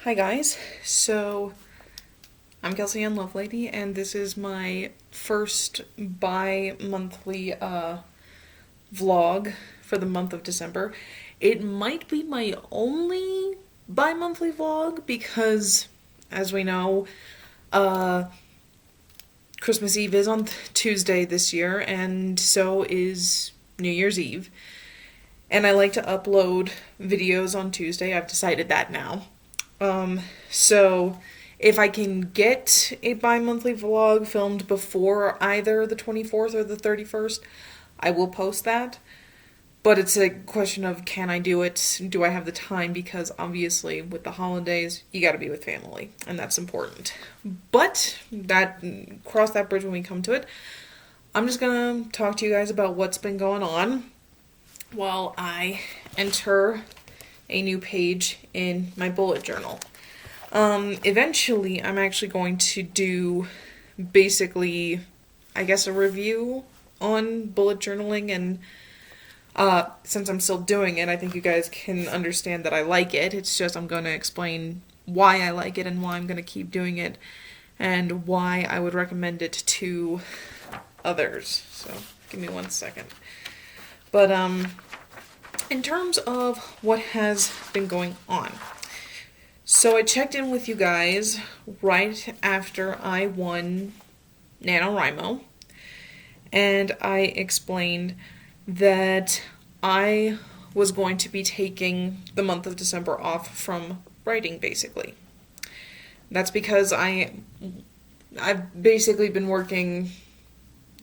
Hi guys, so I'm Kelsey Ann Lovelady, and this is my first bi-monthly vlog for the month of December. It might be my only bi-monthly vlog because, as we know, Christmas Eve is on Tuesday this year, and so is New Year's Eve. And I like to upload videos on Tuesday. I've decided that now. So if I can get a bi-monthly vlog filmed before either the 24th or the 31st, I will post that. But it's a question of, can I do it? Do I have the time? Because obviously with the holidays, you gotta be with family, and that's important. But cross that bridge when we come to it. I'm just gonna talk to you guys about what's been going on while I enter a new page in my bullet journal. Eventually, I'm actually going to do basically, I guess, a review on bullet journaling, and since I'm still doing it, I think you guys can understand that I like it. It's just I'm going to explain why I like it and why I'm going to keep doing it and why I would recommend it to others. So, give me 1 second. But, in terms of what has been going on. So I checked in with you guys right after I won NaNoWriMo, and I explained that I was going to be taking the month of December off from writing, basically. That's because I've basically been working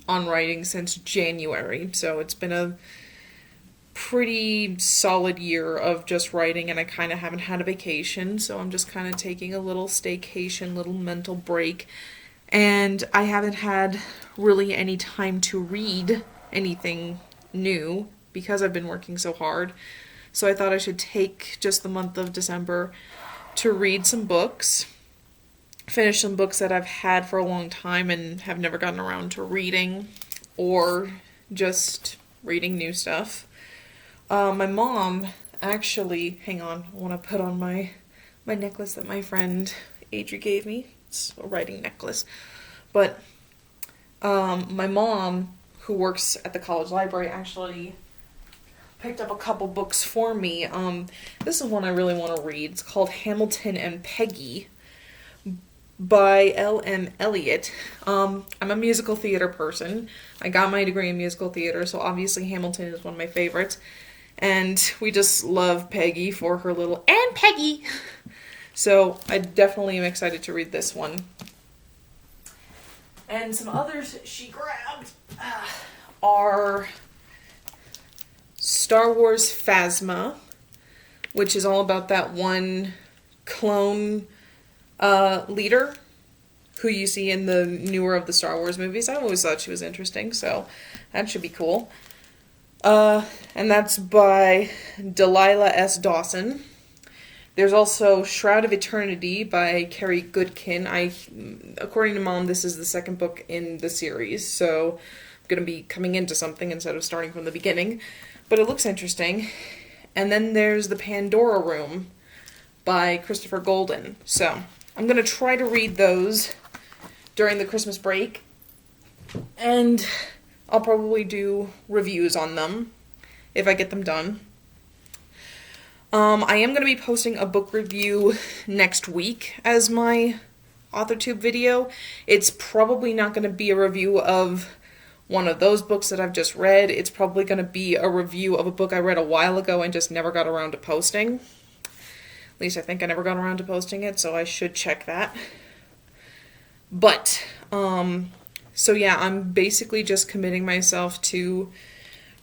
on writing since January, so it's been a pretty solid year of just writing, and I kind of haven't had a vacation, so I'm just kind of taking a little staycation, little mental break, and I haven't had really any time to read anything new because I've been working so hard. So I thought I should take just the month of December to read some books, finish some books that I've had for a long time and have never gotten around to reading, or just reading new stuff. My mom actually, hang on, I want to put on my necklace that my friend Adri gave me. It's a writing necklace. But my mom, who works at the college library, actually picked up a couple books for me. This is one I really want to read. It's called Hamilton and Peggy by L.M. Eliot. I'm a musical theater person. I got my degree in musical theater, so obviously Hamilton is one of my favorites. And we just love Peggy for her little "and Peggy." So I definitely am excited to read this one. And some others she grabbed are Star Wars Phasma, which is all about that one clone leader who you see in the newer of the Star Wars movies. I always thought she was interesting, so that should be cool. And that's by Delilah S. Dawson. There's also Shroud of Eternity by Carrie Goodkin. According to Mom, this is the second book in the series, so I'm going to be coming into something instead of starting from the beginning. But it looks interesting. And then there's The Pandora Room by Christopher Golden. So I'm going to try to read those during the Christmas break, and I'll probably do reviews on them if I get them done. I am going to be posting a book review next week as my Authortube video. It's probably not going to be a review of one of those books that I've just read. It's probably going to be a review of a book I read a while ago and just never got around to posting. At least I think I never got around to posting it, so I should check that. But, so yeah, I'm basically just committing myself to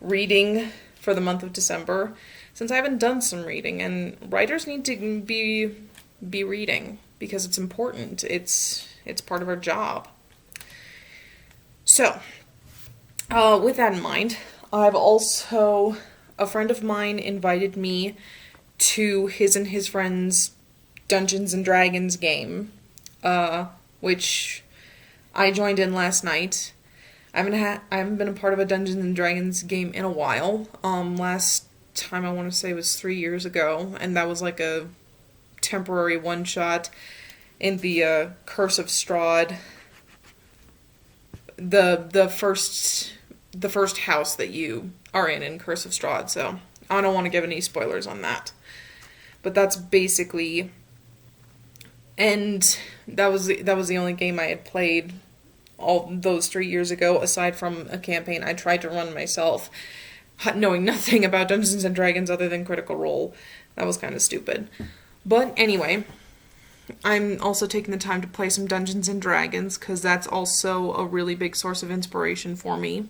reading for the month of December, since I haven't done some reading, and writers need to be reading because it's important. It's part of our job. So, with that in mind, a friend of mine invited me to his and his friends' Dungeons and Dragons game, which I joined in last night. I haven't been a part of a Dungeons and Dragons game in a while. Last time I want to say was 3 years ago, and that was like a temporary one-shot in the Curse of Strahd. The first house that you are in Curse of Strahd, so I don't want to give any spoilers on that. But that's basically, and that was the only game I had played all those 3 years ago, aside from a campaign I tried to run myself, knowing nothing about Dungeons and Dragons other than Critical Role. That was kind of stupid. But anyway, I'm also taking the time to play some Dungeons and Dragons, because that's also a really big source of inspiration for me.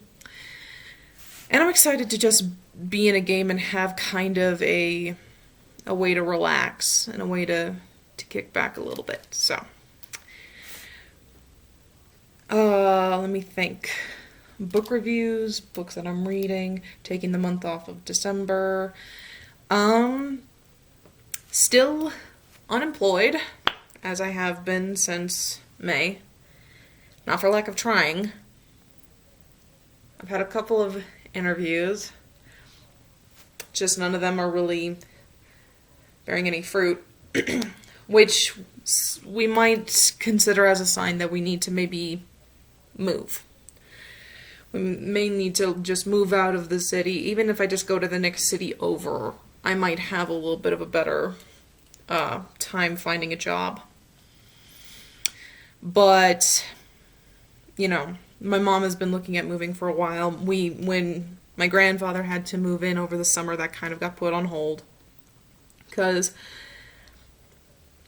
And I'm excited to just be in a game and have kind of a way to relax and a way to kick back a little bit. So, let me think. Book reviews, books that I'm reading, taking the month off of December. Still unemployed, as I have been since May. Not for lack of trying. I've had a couple of interviews. Just none of them are really bearing any fruit, which we might consider as a sign that we need to maybe move. We may need to just move out of the city. Even if I just go to the next city over, I might have a little bit of a better time finding a job. But, you know, my mom has been looking at moving for a while. When my grandfather had to move in over the summer, that kind of got put on hold. Because,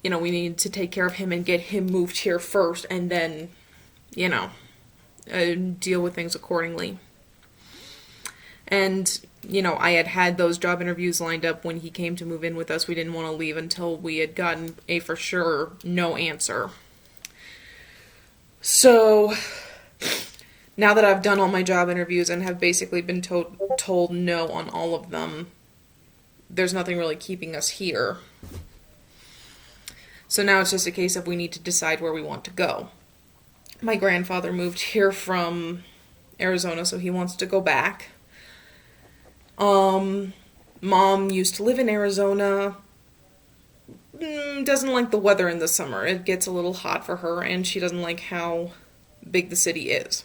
you know, we needed to take care of him and get him moved here first, and then, you know, deal with things accordingly. And, you know, I had those job interviews lined up when he came to move in with us. We didn't want to leave until we had gotten a for sure no answer. So, now that I've done all my job interviews and have basically been told no on all of them, there's nothing really keeping us here. So now it's just a case of we need to decide where we want to go. My grandfather moved here from Arizona, so he wants to go back. Mom used to live in Arizona. Doesn't like the weather in the summer. It gets a little hot for her, and she doesn't like how big the city is.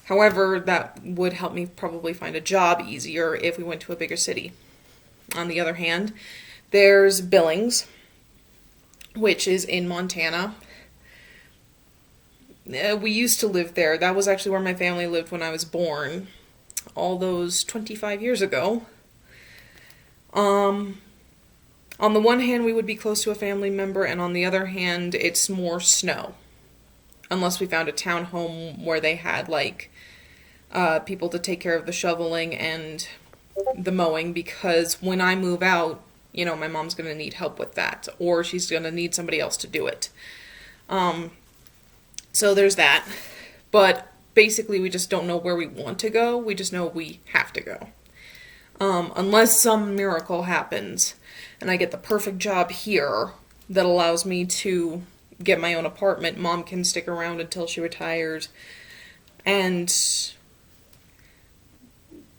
However, that would help me probably find a job easier if we went to a bigger city. On the other hand, there's Billings, which is in Montana. We used to live there. That was actually where my family lived when I was born, all those 25 years ago. On the one hand, we would be close to a family member, and on the other hand, it's more snow. Unless we found a townhome where they had, like, people to take care of the shoveling and the mowing, because when I move out, you know, my mom's going to need help with that, or she's going to need somebody else to do it. So there's that. But basically, we just don't know where we want to go. We just know we have to go. Unless some miracle happens and I get the perfect job here that allows me to get my own apartment, Mom can stick around until she retires and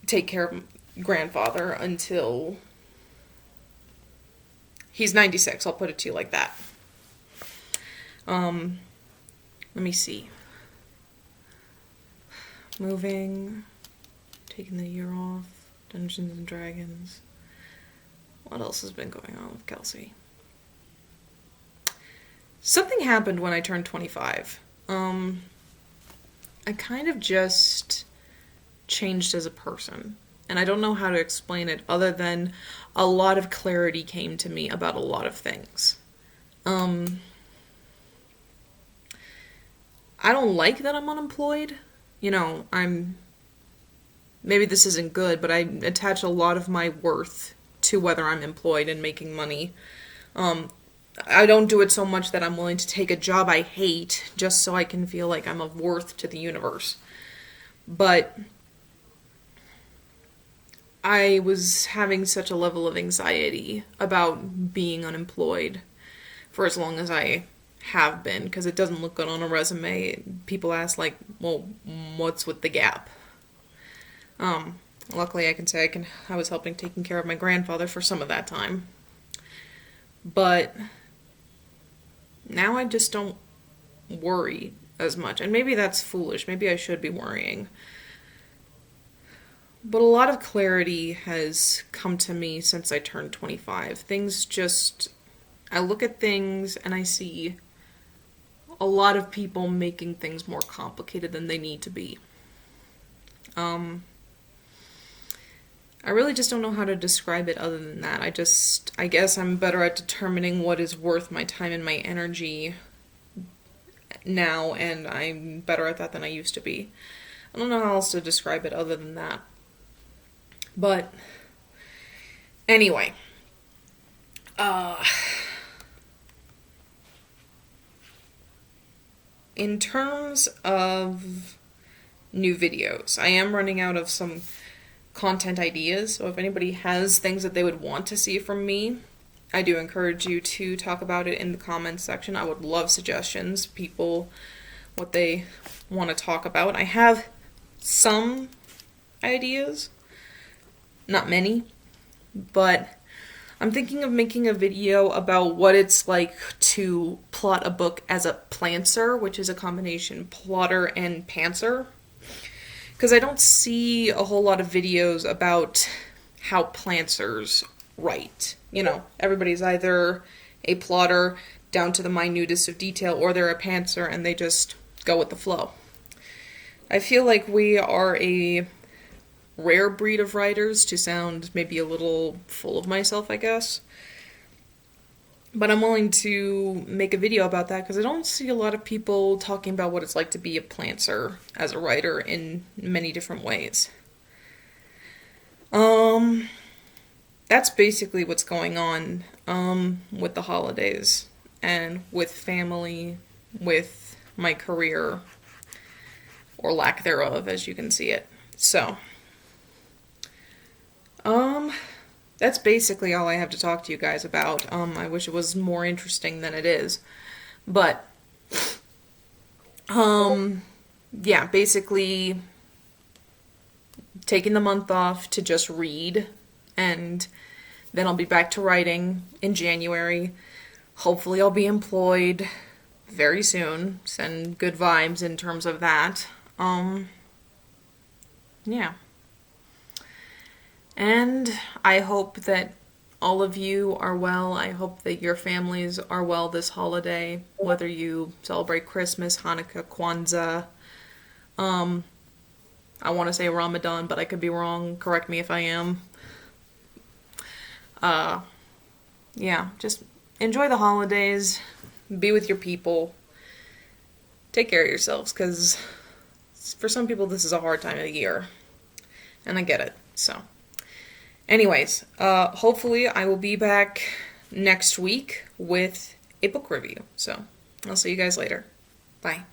take care of grandfather until he's 96. I'll put it to you like that. Let me see. Moving, taking the year off, Dungeons and Dragons. What else has been going on with Kelsey? Something happened when I turned 25. I kind of just changed as a person. And I don't know how to explain it other than a lot of clarity came to me about a lot of things. I don't like that I'm unemployed. You know, maybe this isn't good, but I attach a lot of my worth to whether I'm employed and making money. I don't do it so much that I'm willing to take a job I hate just so I can feel like I'm of worth to the universe. But I was having such a level of anxiety about being unemployed for as long as I have been, because it doesn't look good on a resume. People ask, like, well, what's with the gap? Luckily I can say I was helping taking care of my grandfather for some of that time. But now I just don't worry as much. And maybe that's foolish. Maybe I should be worrying. But a lot of clarity has come to me since I turned 25. Things just... I look at things and I see a lot of people making things more complicated than they need to be. I really just don't know how to describe it other than that. I guess I'm better at determining what is worth my time and my energy now, and I'm better at that than I used to be. I don't know how else to describe it other than that. But, anyway. In terms of new videos, I am running out of some content ideas, so if anybody has things that they would want to see from me, I do encourage you to talk about it in the comments section. I would love suggestions, people, what they want to talk about. I have some ideas, not many, but I'm thinking of making a video about what it's like to plot a book as a plantser, which is a combination plotter and pantser. Because I don't see a whole lot of videos about how plantsers write. You know, everybody's either a plotter down to the minutest of detail, or they're a pantser and they just go with the flow. I feel like we are a rare breed of writers, to sound maybe a little full of myself, I guess. But I'm willing to make a video about that because I don't see a lot of people talking about what it's like to be a plantser as a writer in many different ways. That's basically what's going on with the holidays and with family, with my career, or lack thereof, as you can see it. So, that's basically all I have to talk to you guys about. I wish it was more interesting than it is. But, yeah, basically taking the month off to just read, and then I'll be back to writing in January. Hopefully I'll be employed very soon. Send good vibes in terms of that. Yeah. And I hope that all of you are well. I hope that your families are well this holiday, whether you celebrate Christmas, Hanukkah, Kwanzaa. I want to say Ramadan, but I could be wrong. Correct me if I am. Yeah, just enjoy the holidays. Be with your people. Take care of yourselves, because for some people this is a hard time of the year. And I get it, so... Anyways, hopefully I will be back next week with a book review. So, I'll see you guys later. Bye.